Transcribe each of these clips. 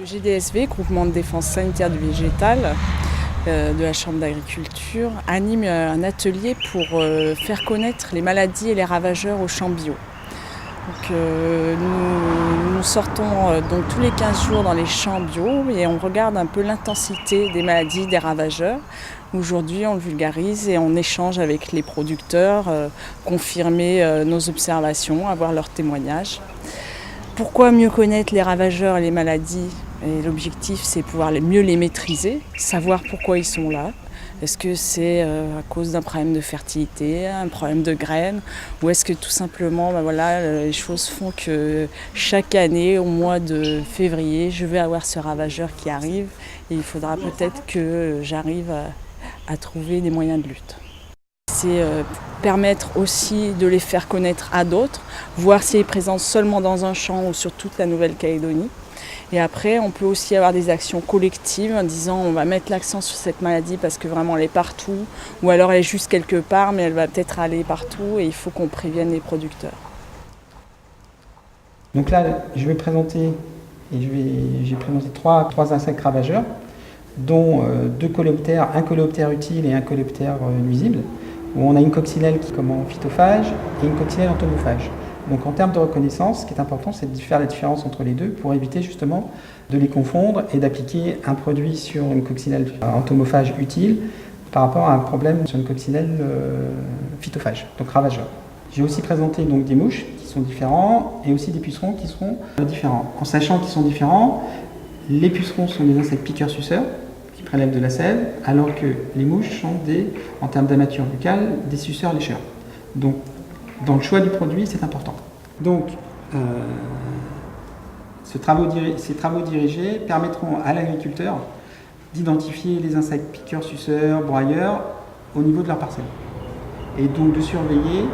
GDSV, Groupement de défense sanitaire du végétal, de la Chambre d'agriculture, anime un atelier pour faire connaître les maladies et les ravageurs aux champs bio. Donc, nous sortons donc tous les 15 jours dans les champs bio et on regarde un peu l'intensité des maladies, des ravageurs. Aujourd'hui, on le vulgarise et on échange avec les producteurs, confirmer nos observations, avoir leurs témoignages. Pourquoi mieux connaître les ravageurs et les maladies? Et l'objectif, c'est pouvoir mieux les maîtriser, savoir pourquoi ils sont là. Est-ce que c'est à cause d'un problème de fertilité, un problème de graines, ou est-ce que tout simplement les choses font que chaque année, au mois de février, je vais avoir ce ravageur qui arrive et il faudra peut-être que j'arrive à trouver des moyens de lutte. C'est permettre aussi de les faire connaître à d'autres, voir s'ils sont présents seulement dans un champ ou sur toute la Nouvelle-Calédonie. Et après, on peut aussi avoir des actions collectives en disant on va mettre l'accent sur cette maladie parce que vraiment elle est partout, ou alors elle est juste quelque part mais elle va peut-être aller partout et il faut qu'on prévienne les producteurs. Donc là, je vais présenter, j'ai présenté trois insectes ravageurs, dont deux coléoptères, un coléoptère utile et un coléoptère nuisible, où on a une coccinelle qui est comme phytophage et une coccinelle entomophage. Donc en termes de reconnaissance, ce qui est important, c'est de faire la différence entre les deux pour éviter justement de les confondre et d'appliquer un produit sur une coccinelle entomophage utile par rapport à un problème sur une coccinelle phytophage, donc ravageur. J'ai aussi présenté donc des mouches qui sont différents et aussi des pucerons qui seront différents. En sachant qu'ils sont différents, les pucerons sont des insectes piqueurs-suceurs qui prélèvent de la sève, alors que les mouches sont en termes d'armature buccale, des suceurs-lécheurs. Donc dans le choix du produit, c'est important. Donc, ces travaux dirigés permettront à l'agriculteur d'identifier les insectes piqueurs, suceurs, broyeurs au niveau de leur parcelle. Et donc de surveiller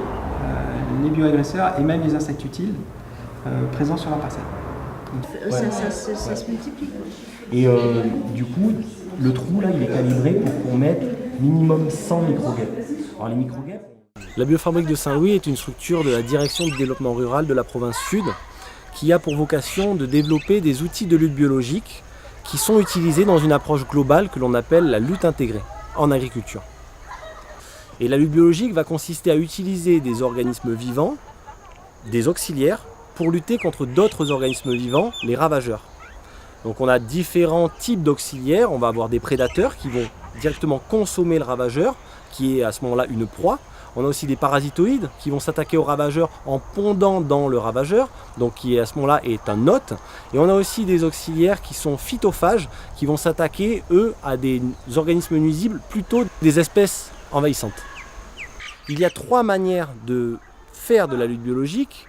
les bioagresseurs et même les insectes utiles présents sur leur parcelle. Ça se multiplie. Et du coup, le trou là, il est calibré pour qu'on mette minimum 100 microguêpes. Alors les microguêpes... La biofabrique de Saint-Louis est une structure de la Direction du développement rural de la province Sud qui a pour vocation de développer des outils de lutte biologique qui sont utilisés dans une approche globale que l'on appelle la lutte intégrée en agriculture. Et la lutte biologique va consister à utiliser des organismes vivants, des auxiliaires, pour lutter contre d'autres organismes vivants, les ravageurs. Donc on a différents types d'auxiliaires, on va avoir des prédateurs qui vont directement consommer le ravageur, qui est à ce moment-là une proie. On a aussi des parasitoïdes qui vont s'attaquer au ravageur en pondant dans le ravageur, donc qui à ce moment-là est un hôte. Et on a aussi des auxiliaires qui sont phytophages, qui vont s'attaquer, eux, à des organismes nuisibles, plutôt des espèces envahissantes. Il y a 3 manières de faire de la lutte biologique,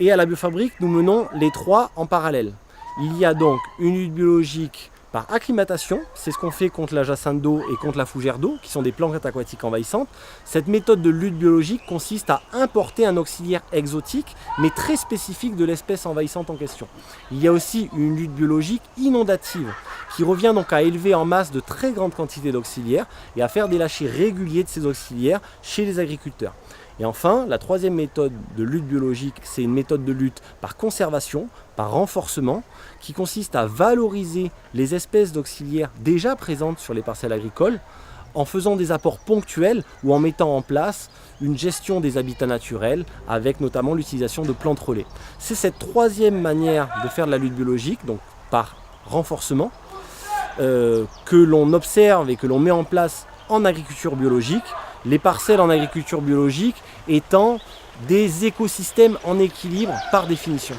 et à la biofabrique, nous menons les 3 en parallèle. Il y a donc une lutte biologique par acclimatation, c'est ce qu'on fait contre la jacinthe d'eau et contre la fougère d'eau, qui sont des plantes aquatiques envahissantes. Cette méthode de lutte biologique consiste à importer un auxiliaire exotique, mais très spécifique de l'espèce envahissante en question. Il y a aussi une lutte biologique inondative, qui revient donc à élever en masse de très grandes quantités d'auxiliaires et à faire des lâchers réguliers de ces auxiliaires chez les agriculteurs. Et enfin, la 3e méthode de lutte biologique, c'est une méthode de lutte par conservation, par renforcement, qui consiste à valoriser les espèces d'auxiliaires déjà présentes sur les parcelles agricoles en faisant des apports ponctuels ou en mettant en place une gestion des habitats naturels avec notamment l'utilisation de plantes relais. C'est cette 3e manière de faire de la lutte biologique, donc par renforcement, que l'on observe et que l'on met en place en agriculture biologique. Les parcelles en agriculture biologique étant des écosystèmes en équilibre par définition.